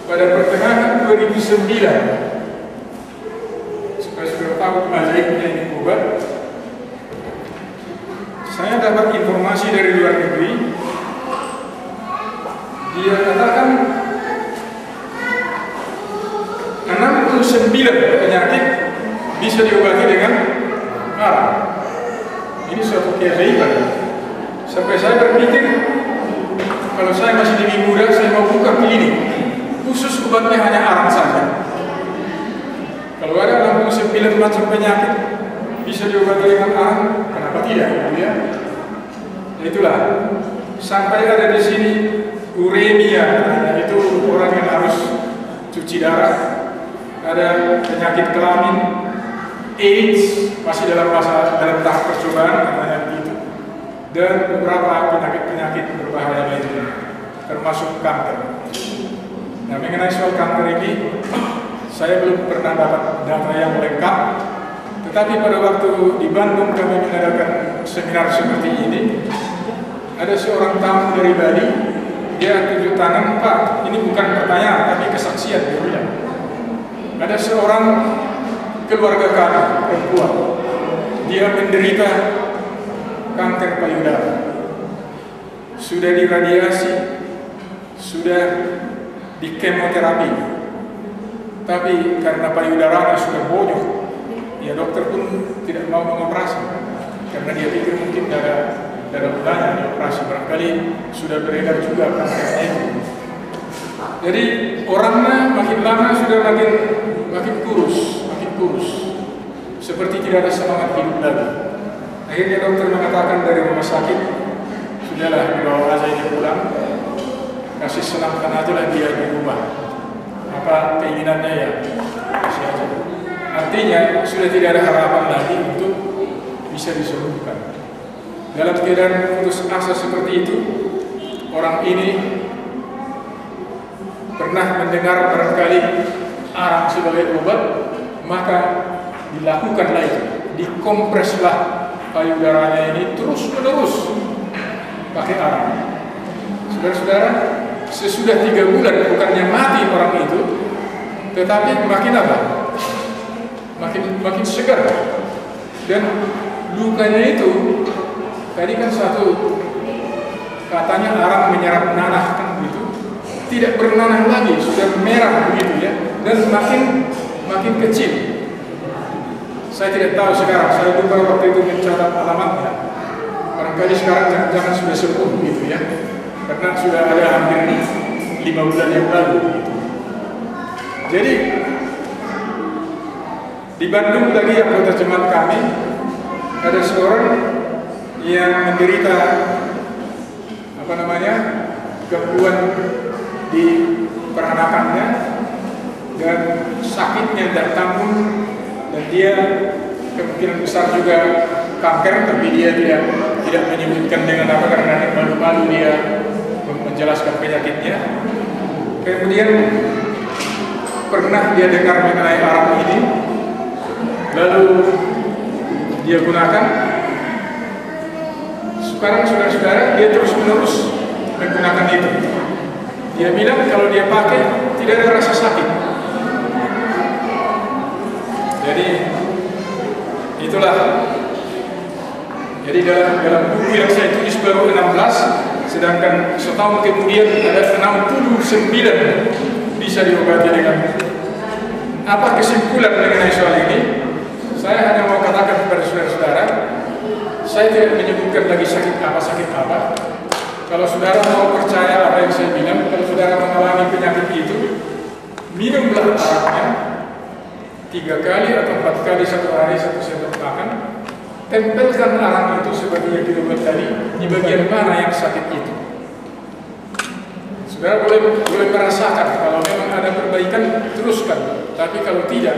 pada pertengahan 2009, supaya sudah tahu ajaibnya ini obat, saya dapat informasi dari luar negeri. Dia katakan 69 penyakit bisa diobati dengan arang. Ini suatu keajaiban. Sampai saya berpikir, kalau saya masih lebih muda, saya mau buka klinik khusus obatnya hanya arang saja. Kalau ada 69 macam penyakit bisa diobati dengan arang, kenapa tidak? Ya? Itulah. Sampai ada di sini uremia, itu orang yang harus cuci darah. Ada penyakit kelamin, AIDS masih dalam tahap percobaan katanya begitu, dan beberapa penyakit berbahaya lainnya, termasuk kanker. Nah, mengenai soal kanker ini, saya belum pernah dapat data yang lengkap. Tetapi pada waktu di Bandung kami mengadakan seminar seperti ini, ada seorang tamu dari Bali, dia tunjuk tangan, Pak, ini bukan pertanyaan tapi kesaksian, dia bilang. Ada seorang keluarga kami, perempuan, dia menderita kanker payudara, sudah diradiasi, sudah di kemoterapi, tapi karena payudaranya sudah bonyok, ya dokter pun tidak mau mengoperasi, karena dia pikir mungkin darah ulangnya dioperasi, barangkali sudah beredar juga kankernya itu. Jadi orangnya makin lama sudah makin kurus, seperti tidak ada semangat hidup lagi. Akhirnya dokter mengatakan dari rumah sakit, sudahlah dibawa aja ini pulang, kasih senangkan aja lah dia di rumah. Apa keinginannya ya, kasih aja. Artinya sudah tidak ada harapan lagi untuk bisa disembuhkan. Dalam keadaan putus asa seperti itu, orang ini pernah mendengar barangkali arang sebagai obat, maka dilakukanlah itu, dikompreslah payudaranya ini terus-menerus pakai arang. Saudara-saudara, sesudah 3 bulan bukannya mati orang itu, tetapi makin apa? Makin segar. Dan lukanya itu, tadi kan satu katanya arang menyerap nanah kan begitu, tidak bernanah lagi, sudah merah begitu ya, dan makin kecil. Saya tidak tahu sekarang, saya lupa waktu itu mencatat alamatnya. Barangkali sekarang jangan sudah sembuh gitu ya, karena sudah ada hampir 5 bulan yang lalu gitu. Jadi di Bandung lagi anggota jemaat kami ada seorang yang menderita gangguan di peranakannya dan sakitnya tidak tanggung, dan dia kemungkinan besar juga kanker, tapi dia tidak menyebutkan dengan apa karena malu-malu dia menjelaskan penyakitnya. Kemudian pernah dia dengar mengenai arang ini, lalu dia gunakan. Sekarang saudara-saudara, dia terus-menerus menggunakan itu. Dia bilang kalau dia pakai tidak ada rasa sakit. Jadi itulah. Jadi dalam buku yang saya tulis baru 16, sedangkan setahun kemudian ada 69 bisa diobati dengan. Apa kesimpulan mengenai soal ini? Saya hanya mau katakan kepada saudara-saudara, saya tidak menyebutkan lagi sakit apa. Kalau saudara mau percaya apa yang saya bilang, kalau saudara mengalami penyakit itu, minumlah arangnya 3 kali atau 4 kali 1 hari 1 sendok makan. Tempelkan arang itu seperti yang dilakukan tadi di bagian mana yang sakit itu. Saudara boleh merasakan kalau memang ada perbaikan, teruskan. Tapi kalau tidak,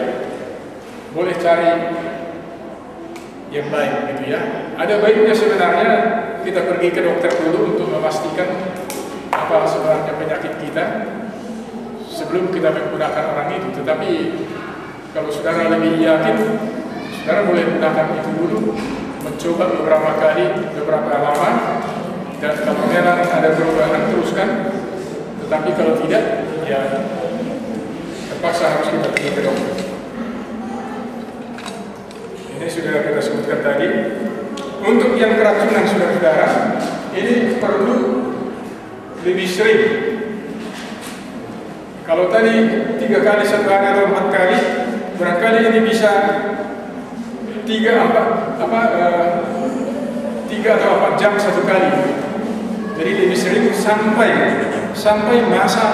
boleh cari yang baik gitu ya. Ada baiknya sebenarnya kita pergi ke dokter dulu untuk memastikan apa sebenarnya penyakit kita sebelum kita menggunakan orang itu. Tetapi kalau saudara lebih yakin, saudara boleh gunakan itu dulu, mencoba beberapa kali, beberapa lama, dan kalau memang ada perubahan teruskan. Tetapi kalau tidak, ya terpaksa harus kita pergi ke dokter. Ini sudah kita sebutkan tadi. Untuk yang keracunan saudara-saudara, ini perlu lebih sering. Kalau tadi 3 kali 1 hari atau 4 kali, barangkali ini bisa 3 atau 4 jam 1 kali. Jadi lebih sering sampai masa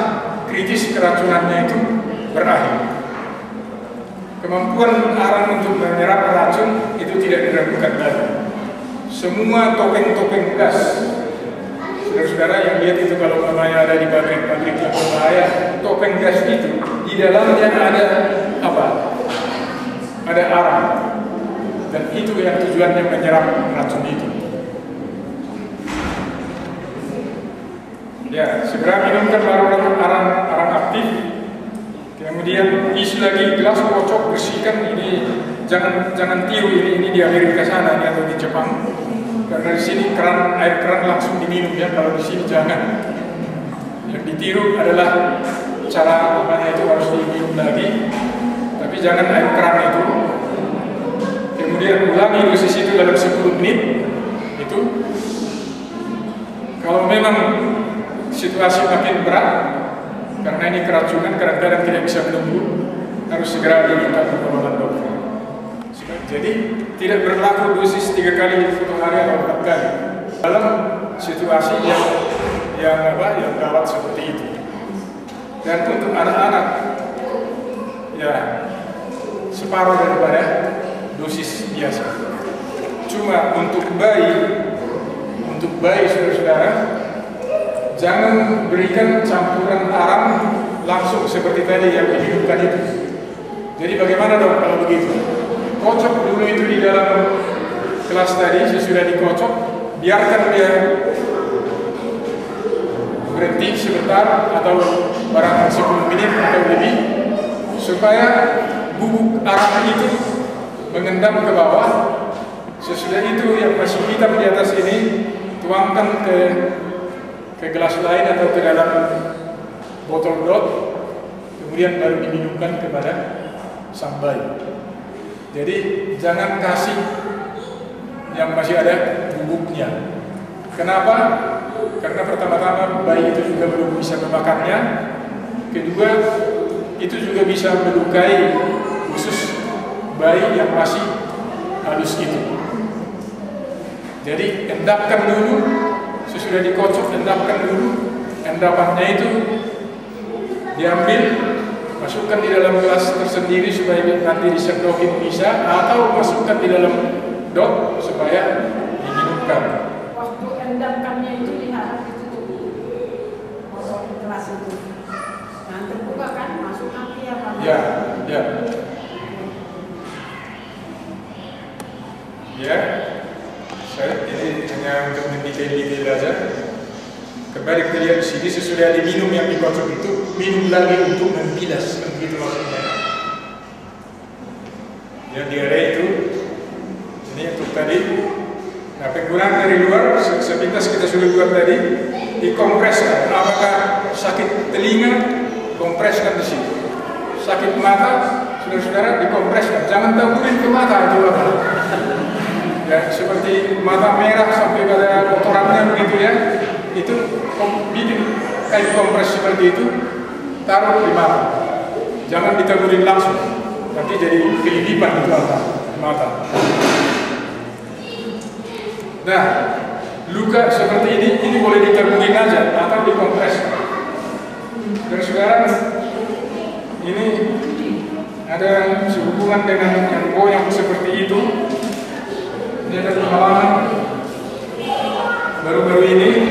kritis keracunannya itu berakhir. Kemampuan arang untuk menyerap racun itu tidak diragukan lagi. Semua topeng-topeng gas, saudara-saudara yang lihat itu kalau namanya ada di pabrik-pabrik yang berbahaya, topeng gas itu di dalamnya ada apa? Ada arang, dan itu yang tujuannya menyerap racun itu. Ya, segera minumkan baru arang aktif. Kemudian isi lagi gelas, kocok, bersihkan. Ini jangan tiru, ini di Amerika sana ini atau di Jepang. Karena di sini air keran langsung diminum ya. Kalau di sini jangan. Yang ditiru adalah cara apanya itu harus diminum lagi. Tapi jangan air keran itu. Kemudian ulangi dosis itu dalam 10 menit. Itu kalau memang situasi makin berat, karena ini keracunan, kadang-kadang tidak bisa menunggu, harus segera diminta pertolongan dokter. Jadi tidak berlaku dosis 3 kali 1 hari atau 4 kali dalam situasi yang gawat seperti itu. Dan untuk anak-anak, ya separuh daripada dosis biasa. Cuma untuk bayi saudara-saudara, jangan berikan campuran arang langsung seperti tadi yang diminumkan itu. Jadi bagaimana dong kalau begitu? Kocok dulu itu di dalam gelas tadi, sesudah dikocok, biarkan dia berhenti sebentar atau barang 10 menit atau lebih, supaya bubuk arang itu mengendap ke bawah. Sesudah itu yang masih hitam di atas ini tuangkan ke gelas lain atau ke dalam botol dot, kemudian baru diminumkan kepada sang bayi. Jadi jangan kasih yang masih ada bubuknya. Kenapa? Karena pertama-tama bayi itu juga belum bisa memakannya. Kedua, itu juga bisa melukai khusus bayi yang masih halus itu. Jadi endapkan dulu. Sesudah dikocok, endapkan dulu. Endapannya itu diambil, masukkan di dalam gelas tersendiri supaya nanti disedokin bisa, atau masukkan di dalam dot supaya diminumkan. Waktu endapkannya itu diharap ditutup botol gelas itu. Jangan terbuka kan, masuk api apa? Ya. Ya. Saya ini hanya untuk mendetail aja. Kembali ke lihat di sini, sesudah diminum yang dikocok itu, minum lagi untuk membilas, kan begitu maksudnya. Yang diare itu, ini untuk tadi. Nah, penggunaan dari luar, sepintas kita sudah buat tadi, dikompreskan. Apakah sakit telinga, kompreskan di sini. Sakit mata, saudara-saudara, dikompreskan. Jangan taburin ke mata itu apa. Ya, seperti mata merah sampai pada kotorannya begitu ya, itu bikin kain kompres seperti itu, taruh di mata, jangan ditaburin langsung, nanti jadi kelidipan itu mata. Nah, luka seperti ini boleh ditaburin aja atau dikompres. Dan sekarang ini ada sehubungan dengan yang goyang seperti itu. Ini ada pengalaman baru-baru ini